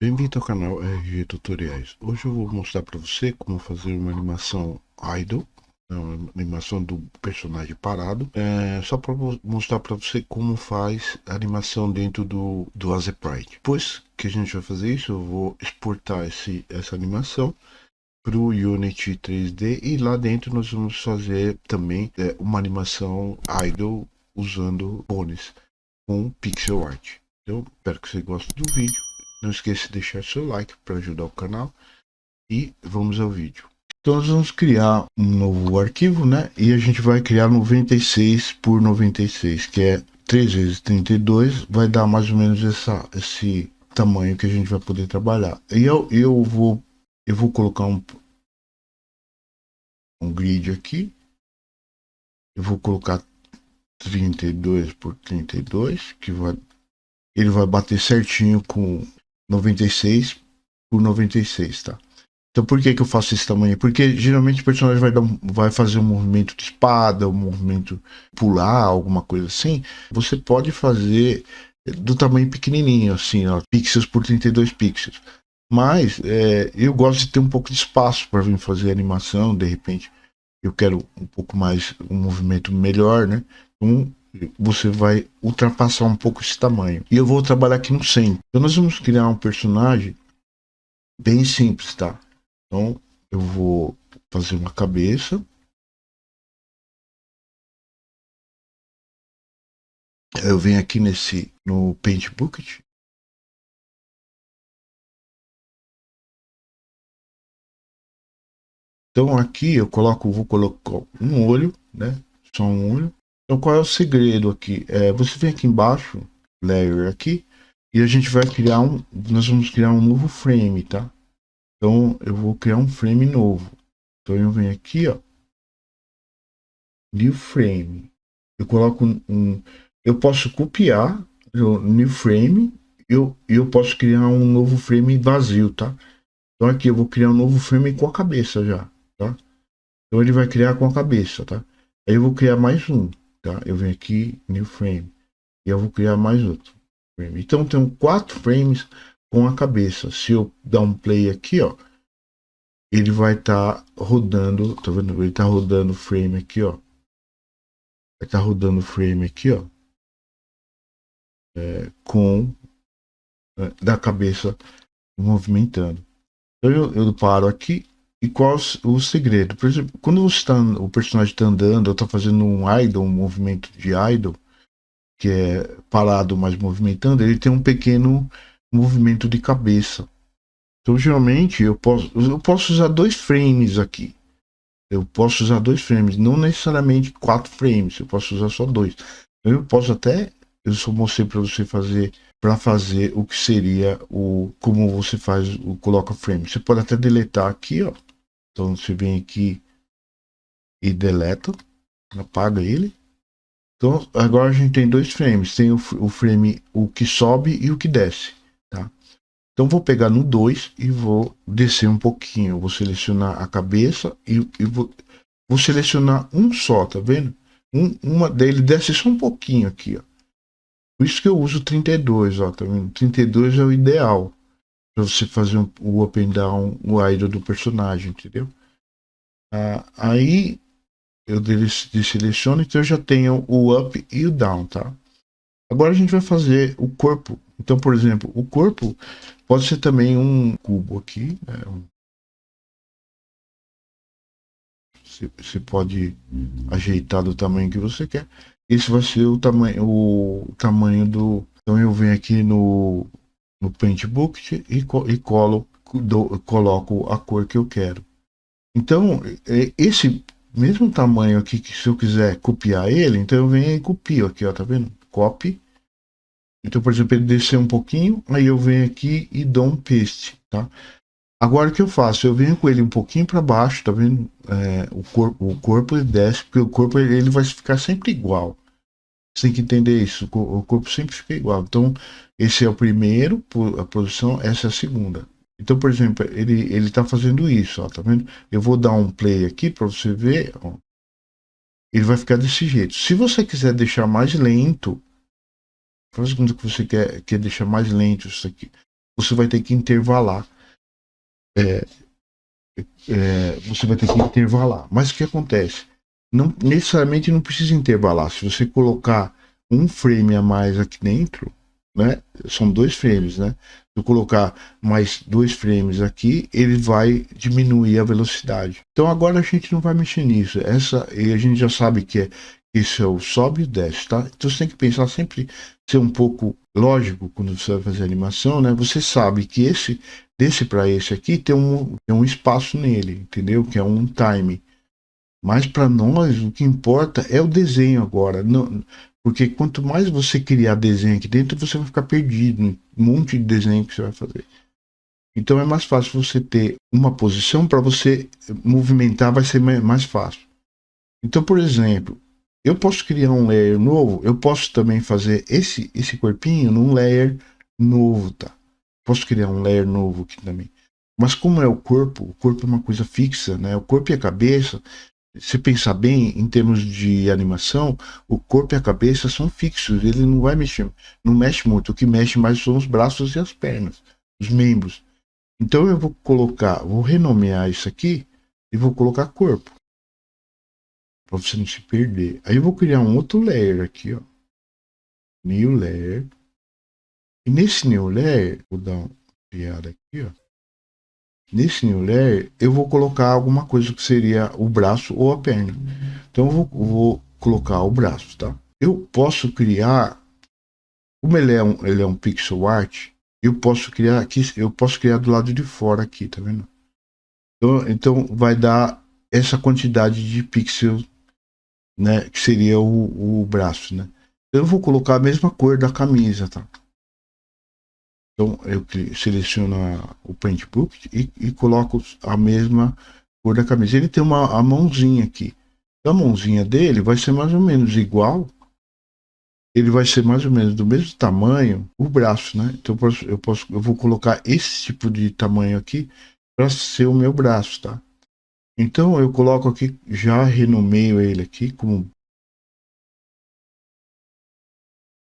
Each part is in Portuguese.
Bem-vindo ao canal RG Tutoriais. Hoje eu vou mostrar para você como fazer uma animação idle, uma animação do personagem parado. Só para mostrar para você como faz a animação dentro do Azeprite. Depois que a gente vai fazer isso, eu vou exportar essa animação para o Unity 3D e lá dentro nós vamos fazer também uma animação idle usando bones com pixel art. Então, espero que você goste do vídeo. Não esqueça de deixar seu like para ajudar o canal e vamos ao vídeo. Então nós vamos criar um novo arquivo, né? E a gente vai criar 96 por 96, que é 3 vezes 32, vai dar mais ou menos esse tamanho que a gente vai poder trabalhar. E eu vou colocar um grid aqui. Eu vou colocar 32 por 32, que ele vai bater certinho com 96 por 96, tá? Então por que eu faço esse tamanho? Porque geralmente o personagem vai fazer um movimento de espada, um movimento pular, alguma coisa assim. Você pode fazer do tamanho pequenininho, assim, ó, pixels por 32 pixels. Mas eu gosto de ter um pouco de espaço para vir fazer animação, de repente eu quero um pouco mais, um movimento melhor, né? Então você vai ultrapassar um pouco esse tamanho. E eu vou trabalhar aqui no 100. Então nós vamos criar um personagem bem simples, tá? Então eu vou fazer uma cabeça. Eu venho aqui no Paint Bucket. Então aqui vou colocar um olho, né? Só um olho. Então qual é o segredo aqui? Você vem aqui embaixo, layer aqui, e a gente vai nós vamos criar um novo frame, tá? Então eu vou criar um frame novo. Então eu venho aqui, ó, new frame. Eu coloco eu posso copiar o new frame. Eu posso criar um novo frame vazio, tá? Então aqui eu vou criar um novo frame com a cabeça já, tá? Então ele vai criar com a cabeça, tá? Aí eu vou criar mais um, tá? Eu venho aqui, new frame, e eu vou criar mais outro frame. Então tem 4 frames com a cabeça. Se eu dar um play aqui, ó, ele vai estar rodando, tá vendo? Ele tá rodando o frame aqui, ó. Vai estar rodando o frame aqui, ó, com da cabeça movimentando. Então eu paro aqui. E qual o segredo? Por exemplo, quando o personagem está andando, ou está fazendo um movimento de idle, que é parado, mas movimentando, ele tem um pequeno movimento de cabeça. Então, geralmente, eu posso usar 2 frames aqui. Eu posso usar 2 frames, não necessariamente 4 frames, eu posso usar só 2. Eu posso até, eu só mostrei para você fazer, para fazer o que seria como você coloca frame. Você pode até deletar aqui, ó. Então você vem aqui e deleta, apaga ele. Então agora a gente tem 2 frames, tem o frame, o que sobe e o que desce, tá? Então vou pegar no 2 e vou descer um pouquinho, vou selecionar a cabeça e vou selecionar um só, tá vendo? Uma dele desce só um pouquinho aqui, ó. Por isso que eu uso 32, ó, tá vendo? 32 é o ideal para você fazer o up and down, o idle do personagem, entendeu? Aí eu seleciono, então eu já tenho o up e o down, tá? Agora a gente vai fazer o corpo. Então, por exemplo, o corpo pode ser também um cubo aqui, né? Você pode ajeitar do tamanho que você quer. Esse vai ser o tamanho do. Então eu venho aqui no Paint Bucket e coloco a cor que eu quero. Então, esse mesmo tamanho aqui, que se eu quiser copiar ele, então eu venho e copio aqui, ó, tá vendo? Copy. Então, por exemplo, ele descer um pouquinho, aí eu venho aqui e dou um paste, tá? Agora o que eu faço? Eu venho com ele um pouquinho para baixo, tá vendo? O corpo ele desce, porque o corpo ele vai ficar sempre igual. Você tem que entender isso, o corpo sempre fica igual. Então, esse é o primeiro, a posição, essa é a segunda. Então, por exemplo, ele tá fazendo isso, ó, tá vendo? Eu vou dar um play aqui para você ver, ó. Ele vai ficar desse jeito. Se você quiser deixar mais lento, faz conta que você quer deixar mais lento isso aqui. você vai ter que intervalar. Você vai ter que intervalar. Mas o que acontece? Não necessariamente não precisa intervalar. Se você colocar um frame a mais aqui dentro, né? São 2 frames, né? Se eu colocar mais 2 frames aqui, ele vai diminuir a velocidade. Então agora a gente não vai mexer nisso. E a gente já sabe que esse é o sobe e o desce, tá? Então você tem que pensar sempre, ser um pouco lógico quando você vai fazer animação, né? Você sabe que desse para esse aqui tem um espaço nele, entendeu? Que é um time. Mas para nós o que importa é o desenho agora. Não, porque quanto mais você criar desenho aqui dentro, você vai ficar perdido. Um monte de desenho que você vai fazer. Então é mais fácil você ter uma posição para você movimentar, vai ser mais fácil. Então, por exemplo, eu posso criar um layer novo, eu posso também fazer esse corpinho num layer novo, tá? Posso criar um layer novo aqui também. Mas como é o corpo é uma coisa fixa, né? O corpo e a cabeça, se pensar bem em termos de animação, o corpo e a cabeça são fixos, ele não vai mexer, não mexe muito. O que mexe mais são os braços e as pernas, os membros. Então eu vou renomear isso aqui e vou colocar corpo, para você não se perder. Aí eu vou criar um outro layer aqui, ó. New layer. E nesse new layer, vou dar uma criada aqui, ó. Nesse new layer, eu vou colocar alguma coisa que seria o braço ou a perna. Então eu vou colocar o braço, tá? Eu posso criar, como ele é um pixel art, eu posso criar aqui, eu posso criar do lado de fora aqui, tá vendo? Então vai dar essa quantidade de pixels, né, que seria o braço, né? Eu vou colocar a mesma cor da camisa, tá? Então eu seleciono o Paint Bucket e coloco a mesma cor da camisa. Ele tem a mãozinha aqui. A mãozinha dele vai ser mais ou menos igual. Ele vai ser mais ou menos do mesmo tamanho o braço, né? Então eu vou colocar esse tipo de tamanho aqui para ser o meu braço, tá? Então eu coloco aqui, já renomeio ele aqui como.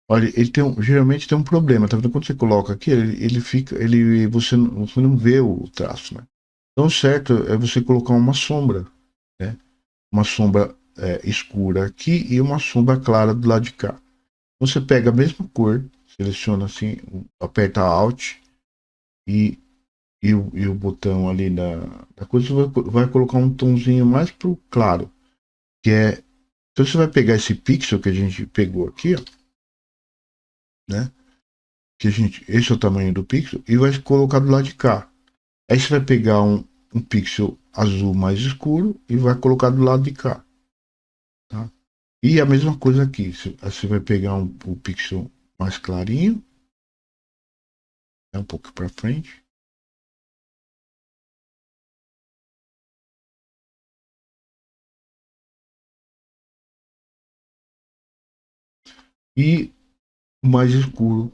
Olha, geralmente tem um problema, tá vendo? Quando você coloca aqui, ele fica, você não vê o traço, né? Então, o certo é você colocar uma sombra, né? Uma sombra escura aqui e uma sombra clara do lado de cá. Você pega a mesma cor, seleciona assim, aperta Alt e o botão ali da coisa vai colocar um tomzinho mais pro claro, que é. Então você vai pegar esse pixel que a gente pegou aqui, ó, né? Esse é o tamanho do pixel e vai colocar do lado de cá. Aí você vai pegar um pixel azul mais escuro e vai colocar do lado de cá, tá? E a mesma coisa aqui, você vai pegar o pixel mais clarinho, um pouco para frente. E o mais escuro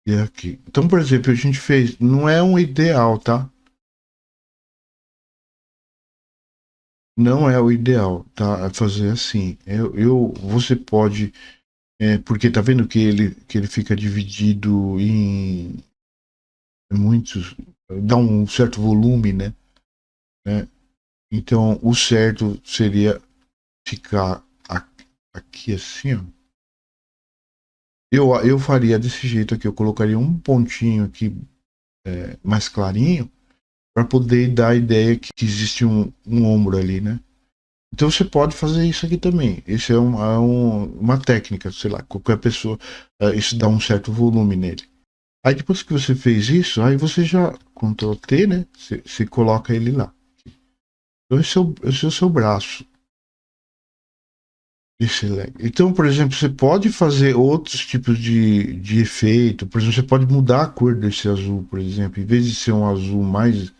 é aqui. Então, por exemplo, a gente fez, não é um ideal, tá? Não é o ideal, tá? É fazer assim. Você pode, porque tá vendo que ele fica dividido em muitos, dá um certo volume, né? Então, o certo seria ficar aqui assim, ó. Eu faria desse jeito aqui, eu colocaria um pontinho aqui mais clarinho para poder dar a ideia que existe um ombro ali, né? Então você pode fazer isso aqui também. Isso é uma técnica, sei lá, qualquer pessoa, isso dá um certo volume nele. Aí depois que você fez isso, aí você já, Ctrl T, né? Você coloca ele lá. Então esse é o seu braço. Excelente. Então, por exemplo, você pode fazer outros tipos de efeito. Por exemplo, você pode mudar a cor desse azul, por exemplo. Em vez de ser um azul mais.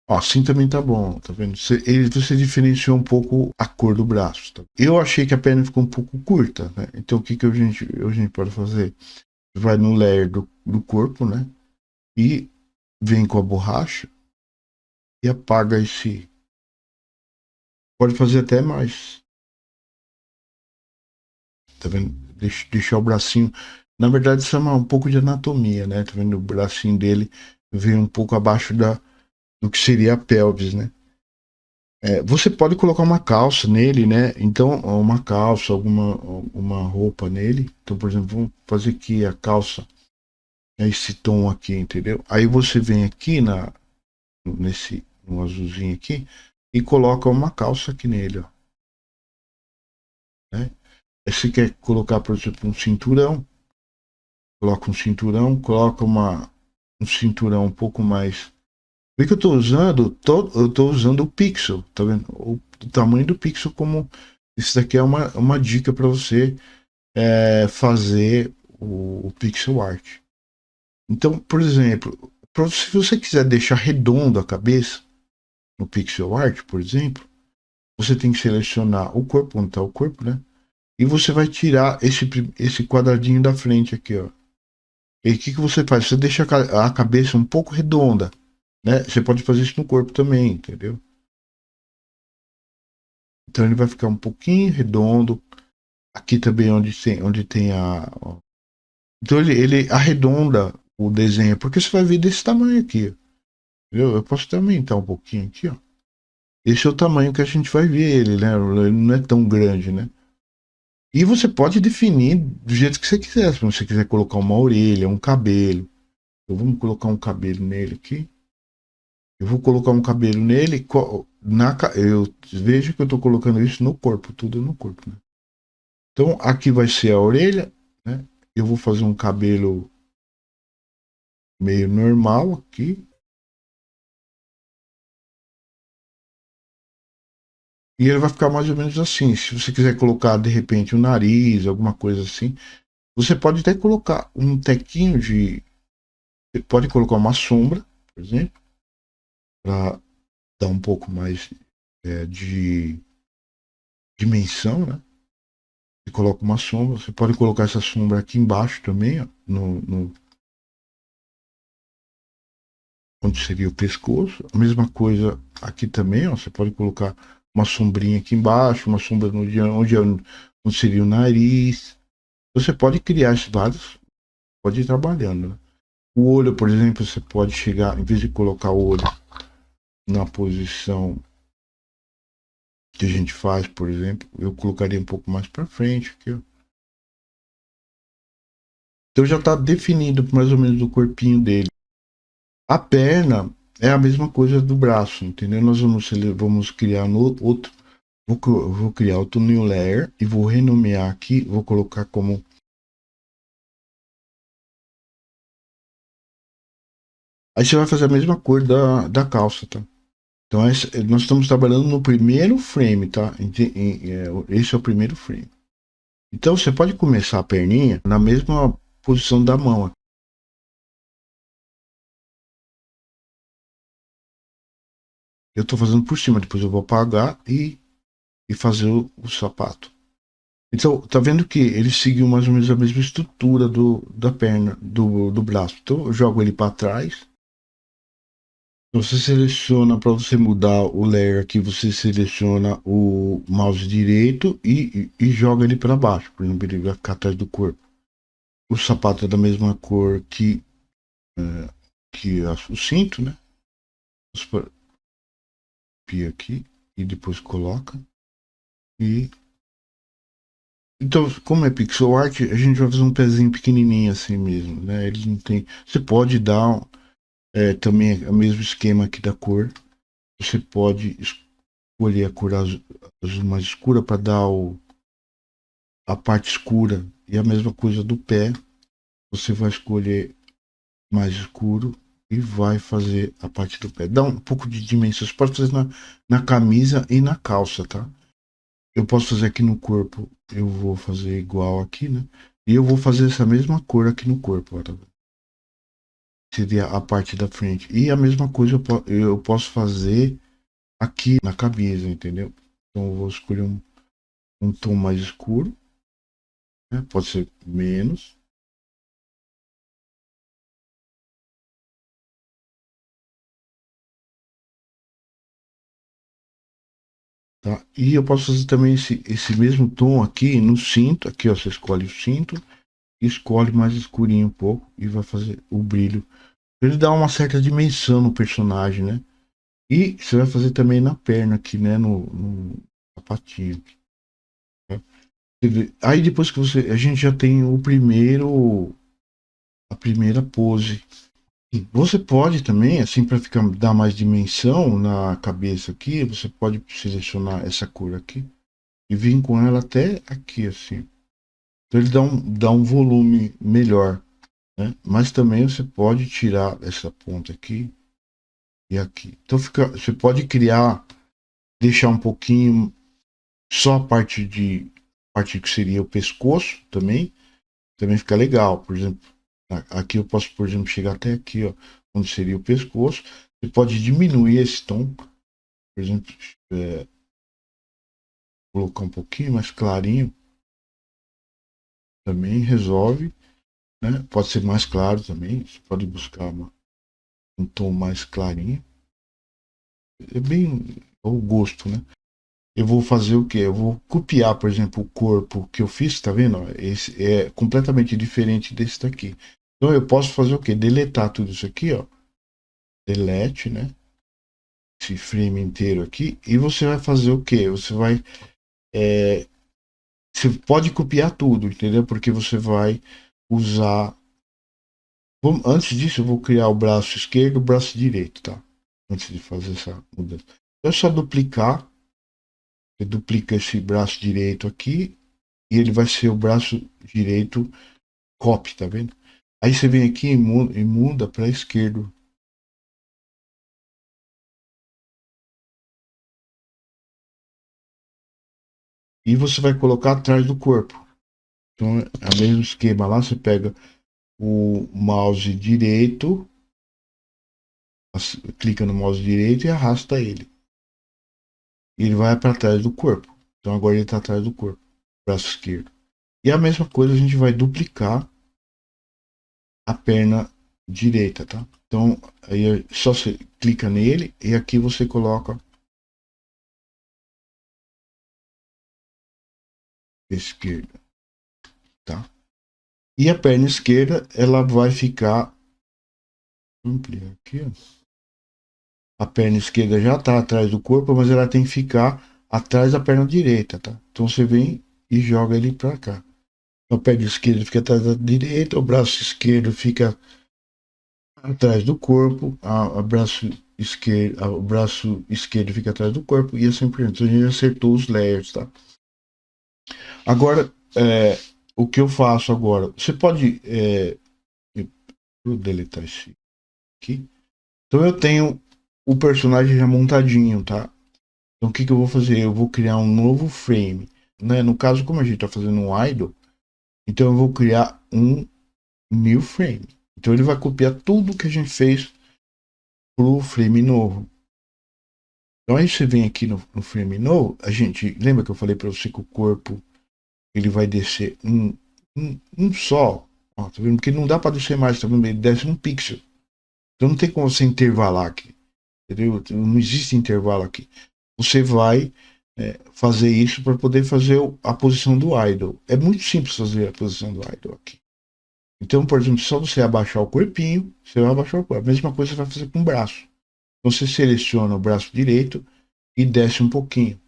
Ó, assim também tá bom, tá vendo? Você diferenciou um pouco a cor do braço. Tá? Eu achei que a perna ficou um pouco curta, né? Então, o que a gente pode fazer? Vai no layer do corpo, né? E vem com a borracha e apaga esse. Pode fazer até mais. Tá vendo? Deixar o bracinho. Na verdade, isso é um pouco de anatomia, né? Tá vendo? O bracinho dele vem um pouco abaixo do que seria a pelvis, né? Você pode colocar uma calça nele, né? Então, uma calça, alguma uma roupa nele. Então, por exemplo, vamos fazer aqui a calça, esse tom aqui, entendeu? Aí você vem aqui no azulzinho aqui e coloca uma calça aqui nele, ó, né? Aí você quer colocar, por exemplo, um cinturão, coloca um cinturão, coloca um cinturão um pouco mais. Vê que eu estou usando, eu tô usando o pixel, tá vendo? O tamanho do pixel como isso daqui é uma dica para você fazer o pixel art. Então, por exemplo, se você quiser deixar redondo a cabeça no pixel art, por exemplo, você tem que selecionar o corpo, onde está o corpo, né? E você vai tirar esse quadradinho da frente aqui, ó. E o que você faz? Você deixa a cabeça um pouco redonda, né? Você pode fazer isso no corpo também, entendeu? Então ele vai ficar um pouquinho redondo. Aqui também onde tem a. Ó. Então ele arredonda o desenho, porque você vai ver desse tamanho aqui. Entendeu? Eu posso até aumentar um pouquinho aqui, ó. Esse é o tamanho que a gente vai ver ele, né? Ele não é tão grande, né? E você pode definir do jeito que você quiser. Se você quiser colocar uma orelha, um cabelo. Então vamos colocar um cabelo nele aqui. Eu vou colocar um cabelo nele. Eu vejo que eu estou colocando isso no corpo, tudo no corpo. Né? Então aqui vai ser a orelha, né? Eu vou fazer um cabelo meio normal aqui. E ele vai ficar mais ou menos assim. Se você quiser colocar de repente o nariz, alguma coisa assim, você pode até colocar um tequinho de. Você pode colocar uma sombra, por exemplo, para dar um pouco mais de dimensão, né? Você coloca uma sombra, você pode colocar essa sombra aqui embaixo também, ó, onde seria o pescoço. A mesma coisa aqui também, ó, você pode colocar uma sombrinha aqui embaixo, uma sombra onde seria o nariz. Você pode criar esses vários, pode ir trabalhando. Né? O olho, por exemplo, você pode chegar, em vez de colocar o olho na posição que a gente faz, por exemplo, eu colocaria um pouco mais para frente aqui, ó. Então já está definido mais ou menos o corpinho dele. A perna é a mesma coisa do braço, entendeu? Nós vamos criar no outro. Vou criar outro new layer e vou renomear aqui. Vou colocar como. Aí você vai fazer a mesma cor da calça, tá? Então nós estamos trabalhando no primeiro frame, tá? Esse é o primeiro frame. Então você pode começar a perninha na mesma posição da mão. Eu estou fazendo por cima, depois eu vou apagar e fazer o sapato. Então, tá vendo que ele seguiu mais ou menos a mesma estrutura da perna, do braço. Então, eu jogo ele para trás. Você seleciona para você mudar o layer aqui, você seleciona o mouse direito e joga ele para baixo. Por exemplo, ele vai ficar atrás do corpo. O sapato é da mesma cor que o cinto, né? Você copia aqui e depois coloca. E então, como é pixel art, a gente vai fazer um pezinho pequenininho assim mesmo, né? Ele não tem. Você pode dar também o mesmo esquema aqui da cor. Você pode escolher a cor azul mais escura para dar a parte escura e a mesma coisa do pé. Você vai escolher mais escuro e vai fazer a parte do pé. Dá um pouco de dimensão. Você pode fazer na camisa e na calça, tá? Eu posso fazer aqui no corpo. Eu vou fazer igual aqui, né? E eu vou fazer essa mesma cor aqui no corpo. Ó, tá? Seria a parte da frente. E a mesma coisa eu posso fazer aqui na camisa, entendeu? Então eu vou escolher um tom mais escuro, né? Pode ser menos. Tá? E eu posso fazer também esse mesmo tom aqui no cinto. Aqui ó, você escolhe o cinto escolhe mais escurinho um pouco e vai fazer o brilho. Ele dá uma certa dimensão no personagem, né? E você vai fazer também na perna aqui, né? No sapatinho. Né? Aí depois que a gente já tem a primeira pose. Você pode também, assim, para ficar dar mais dimensão na cabeça aqui, você pode selecionar essa cor aqui e vir com ela até aqui, assim. Então ele dá um volume melhor, né? Mas também você pode tirar essa ponta aqui e aqui. Então você pode criar, deixar um pouquinho só a parte que seria o pescoço também fica legal. Por exemplo, aqui eu posso, por exemplo, chegar até aqui, ó, onde seria o pescoço. Você pode diminuir esse tom, por exemplo, colocar um pouquinho mais clarinho, também resolve, né? Pode ser mais claro também, você pode buscar um tom mais clarinho. É bem o gosto, né? Eu vou fazer o quê? Eu vou copiar, por exemplo, o corpo que eu fiz, tá vendo? Esse é completamente diferente desse daqui. Então eu posso fazer o quê? Deletar tudo isso aqui, ó. Delete, né? Esse frame inteiro aqui. E você vai fazer o quê? Você pode copiar tudo, entendeu? Porque você vai usar. Antes disso, eu vou criar o braço esquerdo e o braço direito, tá? Antes de fazer essa mudança. É só duplicar. Você duplica esse braço direito aqui e ele vai ser o braço direito copy, tá vendo? Aí você vem aqui e muda para esquerdo. E você vai colocar atrás do corpo. Então é o mesmo esquema lá, você pega o mouse direito, clica no mouse direito e arrasta ele. E ele vai para trás do corpo. Então agora ele está atrás do corpo, braço esquerdo. E a mesma coisa a gente vai duplicar a perna direita, tá? Então aí é só você clica nele e aqui você coloca esquerda, tá? E a perna esquerda ela vai ficar ampliar aqui, ó. A perna esquerda já está atrás do corpo, mas ela tem que ficar atrás da perna direita, tá? Então você vem e joga ele para cá. A perna esquerda fica atrás da direita, o braço esquerdo fica atrás do corpo, o braço esquerdo fica atrás do corpo e assim por diante. Então a gente acertou os layers, tá? Agora, o que eu faço agora? Você pode. Vou deletar esse aqui. Então eu tenho o personagem já montadinho, tá? Então o que eu vou fazer? Eu vou criar um novo frame. Né? No caso, como a gente está fazendo um idle, então eu vou criar um new frame. Então ele vai copiar tudo que a gente fez pro frame novo. Então aí você vem aqui no frame novo, a gente lembra que eu falei para você que o corpo ele vai descer um só. Ó, tá vendo? Porque não dá para descer mais, tá vendo? Ele desce um pixel. Então não tem como você intervalar aqui. Entendeu? Não existe intervalo aqui. Você vai fazer isso para poder fazer a posição do idle. É muito simples fazer a posição do idle aqui. Então, por exemplo, só você abaixar o corpinho, você vai abaixar o corpo. A mesma coisa você vai fazer com o braço. Então, você seleciona o braço direito e desce um pouquinho.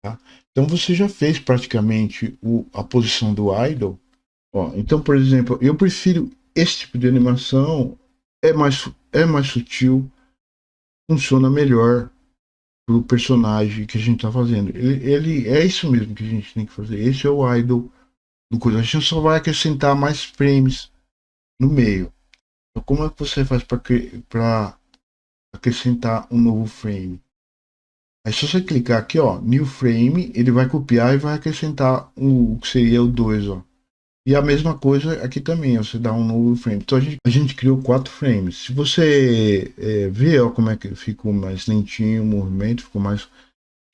Tá? Então, você já fez praticamente a posição do idle. Ó, então, por exemplo, eu prefiro esse tipo de animação. É mais sutil, funciona melhor pro personagem que a gente tá fazendo. Ele é isso mesmo que a gente tem que fazer. Esse é o idle do coisa. A gente só vai acrescentar mais frames no meio. Então, como é que você faz para acrescentar um novo frame? Aí se você clicar aqui, ó, New Frame, ele vai copiar e vai acrescentar o que seria o 2, ó. E a mesma coisa aqui também, ó, você dá um novo frame. Então a gente criou 4 frames. Se você ver ó, como é que ficou mais lentinho o movimento, ficou mais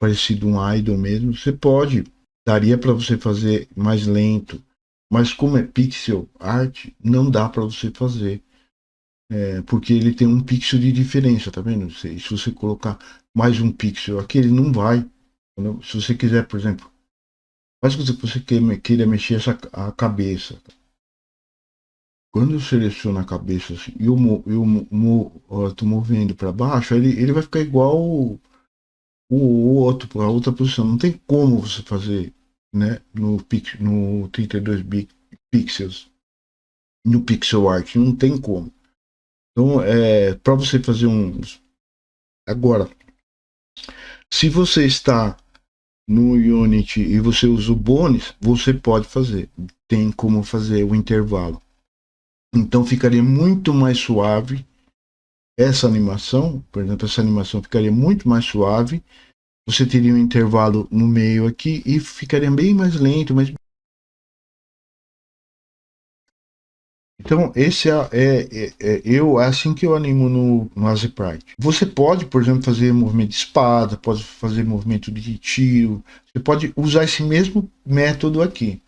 parecido um idle mesmo, você pode, daria para você fazer mais lento, mas como é pixel art, não dá para você fazer. Porque ele tem um pixel de diferença, tá vendo? Se você colocar mais um pixel aqui, ele não vai. Entendeu? Se você quiser, por exemplo, faz que você queira mexer a cabeça. quando eu seleciono a cabeça assim, e eu tô movendo para baixo, ele vai ficar igual o outro, a outra posição. Não tem como você fazer, né, no 32 pixels, no pixel art, não tem como. Então, para você fazer um. Agora, se você está no Unity e você usa o Bones, você pode fazer. Tem como fazer o intervalo. Então ficaria muito mais suave essa animação, por exemplo, essa animação ficaria muito mais suave. Você teria um intervalo no meio aqui e ficaria bem mais lento, mas então esse é assim que eu animo no Azeprite. Você pode, por exemplo, fazer movimento de espada, pode fazer movimento de tiro. Você pode usar esse mesmo método aqui.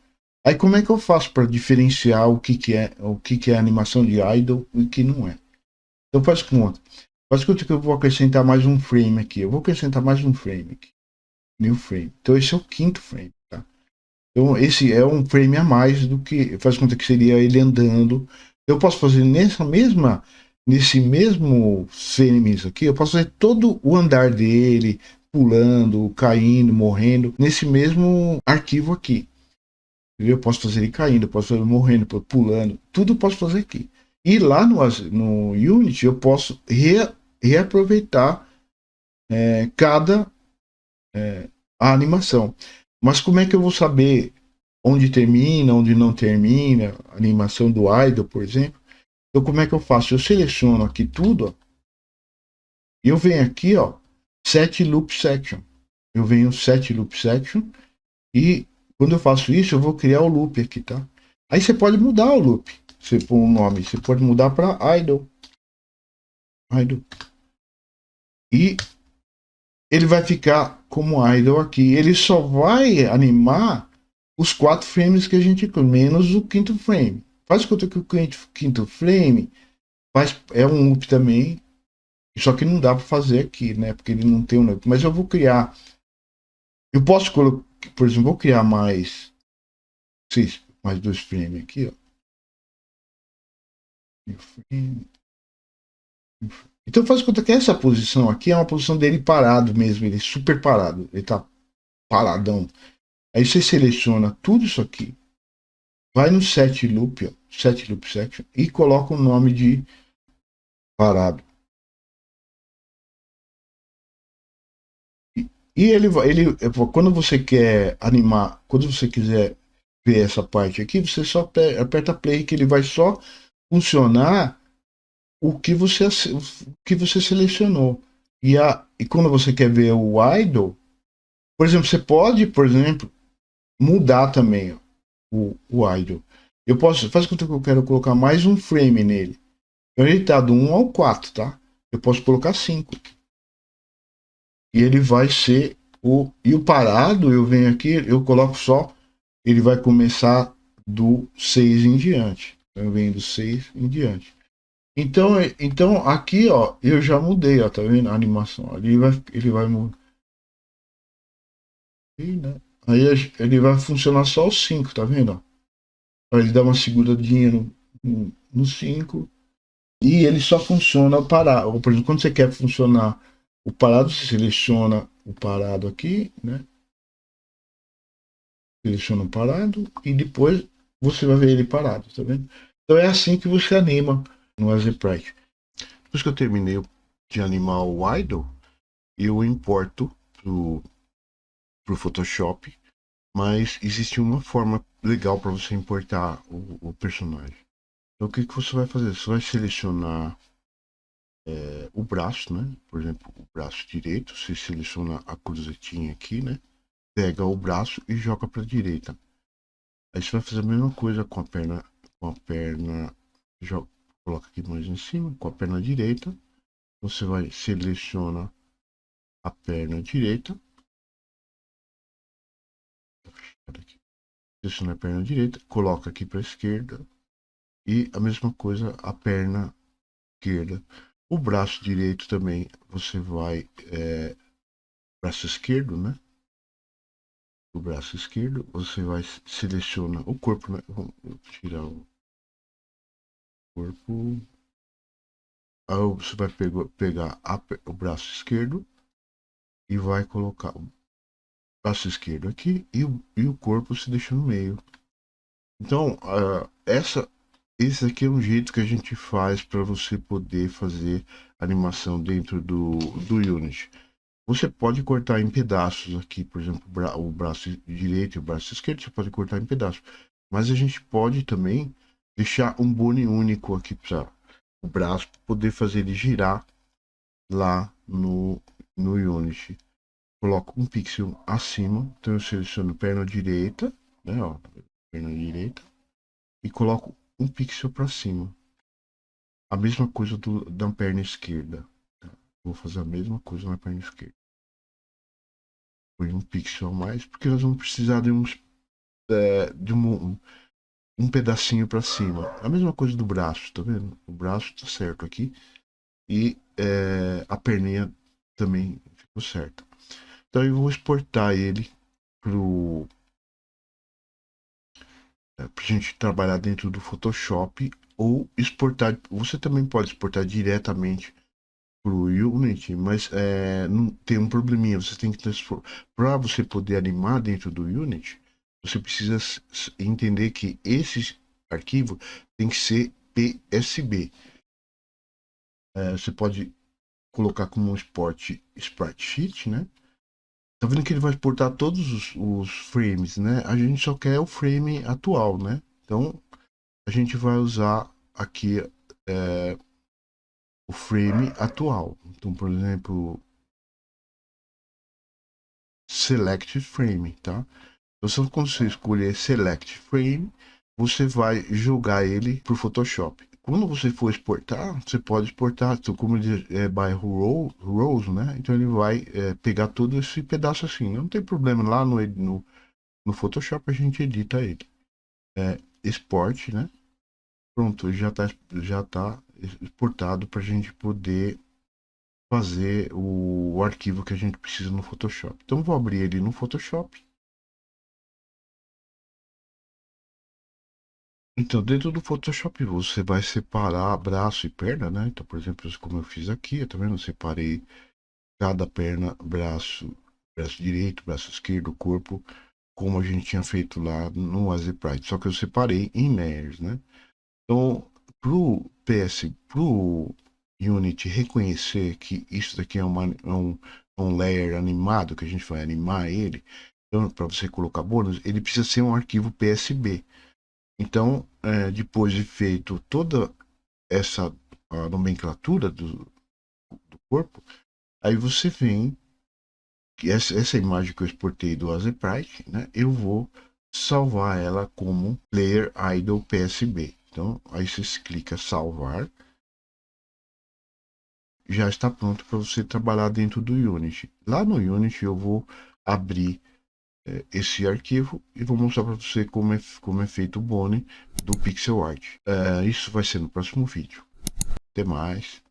Aí como é que eu faço para diferenciar o que é animação de idle e o que não é? Então faz conta. Faz conta que eu vou acrescentar mais um frame aqui. Eu vou acrescentar mais um frame aqui. New frame. Então esse é o quinto frame, tá? Então esse é um frame a mais do que faz conta que seria ele andando. Eu posso fazer nesse mesmo frames aqui, eu posso fazer todo o andar dele, pulando, caindo, morrendo, nesse mesmo arquivo aqui. Eu posso fazer ele caindo, eu posso fazer ele morrendo, pulando, tudo eu posso fazer aqui. E lá no Unity eu posso reaproveitar cada a animação. Mas como é que eu vou saber onde termina, onde não termina, a animação do idle, por exemplo? Então como é que eu faço? Eu seleciono aqui tudo, ó, e eu venho aqui, ó, set loop section. Eu venho set loop section e quando eu faço isso, eu vou criar o loop aqui, tá? Aí você pode mudar o loop. Você põe um nome, você pode mudar para idle. Idle. E ele vai ficar como idle aqui. Ele só vai animar os 4 frames que a gente menos o quinto frame. Faz conta que o quinto frame é um loop também, só que não dá para fazer aqui, né? Porque ele não tem um loop. Mas eu vou criar. Eu posso colocar, por exemplo, vou criar mais 2 frames aqui, ó. Então faz conta que essa posição aqui é uma posição dele parado mesmo, ele é super parado, ele tá paradão. Aí você seleciona tudo isso aqui, vai no set loop, ó, set loop section e coloca o nome de parado. E quando você quer animar, quando você quiser ver essa parte aqui, você só aperta play que ele vai só funcionar o que você selecionou. E quando você quer ver o idle, por exemplo, você pode, por exemplo, mudar também ó, o idle. Eu posso, faz conta que eu quero colocar mais um frame nele. Então ele está do 1 ao 4, tá? Eu posso colocar 5. E ele vai ser e o parado, eu venho aqui, eu coloco só, ele vai começar do 6 em diante. Então eu venho do 6 em diante. Então aqui, ó, eu já mudei, ó, tá vendo? A animação. Ele vai mudar, né? Aí ele vai funcionar só os 5, tá vendo? Ó? Ele dá uma seguradinha no 5 e ele só funciona parado. Por exemplo, quando você quer funcionar o parado, você seleciona o parado aqui, né? Seleciona o parado e depois você vai ver ele parado, tá vendo? Então é assim que você anima no Azeprite. Depois que eu terminei de animar o idle, eu importo pro Photoshop, mas existe uma forma legal para você importar o personagem. Então o que você vai fazer? Você vai selecionar o braço, né? Por exemplo, o braço direito, você seleciona a cruzetinha aqui, né? Pega o braço e joga para a direita. Aí você vai fazer a mesma coisa com a perna, joga, coloca aqui mais em cima, com a perna direita. Você vai seleciona a perna direita, seleciona a perna direita, coloca aqui para a esquerda e a mesma coisa a perna esquerda. O braço direito também você vai braço esquerdo, né? O braço esquerdo você vai seleciona o corpo, né? Vou tirar corpo. Aí você vai pegar o braço esquerdo e vai colocar o braço esquerdo aqui e o corpo se deixa no meio. Então, esse aqui é um jeito que a gente faz para você poder fazer animação dentro do Unity. Você pode cortar em pedaços aqui, por exemplo, o braço direito e o braço esquerdo, você pode cortar em pedaços. Mas a gente pode também deixar um bone único aqui para o braço, para poder fazer ele girar lá no Unity. Coloco um pixel acima, então eu seleciono perna direita, né, ó, perna direita, e coloco um pixel para cima. A mesma coisa da perna esquerda. Vou fazer a mesma coisa na perna esquerda. Põe um pixel a mais, porque nós vamos precisar de um pedacinho para cima. A mesma coisa do braço, tá vendo? O braço tá certo aqui. E a perninha também ficou certa. Então eu vou exportar ele pra gente trabalhar dentro do Photoshop ou exportar. Você também pode exportar diretamente pro Unity, mas não tem um probleminha. Você tem que para você poder animar dentro do Unity, você precisa entender que esse arquivo tem que ser PSB. Você pode colocar como um sprite sheet, né? Tá vendo que ele vai exportar todos os frames, né? A gente só quer o frame atual, né? Então a gente vai usar aqui o frame atual. Então, por exemplo, select frame, tá? Então, quando você escolher select frame, você vai jogar ele pro Photoshop. Quando você for exportar, você pode exportar, então, como ele é by rows, né? Então ele vai pegar todo esse pedaço assim. Não tem problema, lá no Photoshop a gente edita ele. Export, né? Pronto, já tá exportado para a gente poder fazer o arquivo que a gente precisa no Photoshop. Então vou abrir ele no Photoshop. Então dentro do Photoshop você vai separar braço e perna, né? Então, por exemplo, como eu fiz aqui, eu também separei cada perna, braço direito, braço esquerdo, corpo, como a gente tinha feito lá no Azprite, só que eu separei em layers, né? Então, pro Unity reconhecer que isso daqui é um layer animado, que a gente vai animar ele, então, para você colocar bônus, ele precisa ser um arquivo PSB. Então, depois de feito toda essa nomenclatura do corpo, aí você vem, que essa imagem que eu exportei do Azprite, né, eu vou salvar ela como Player Idle PSB. Então, aí você clica salvar, já está pronto para você trabalhar dentro do Unity. Lá no Unity eu vou abrir esse arquivo e vou mostrar para você como é feito o Bone do pixel art. Isso vai ser no próximo vídeo. Até mais.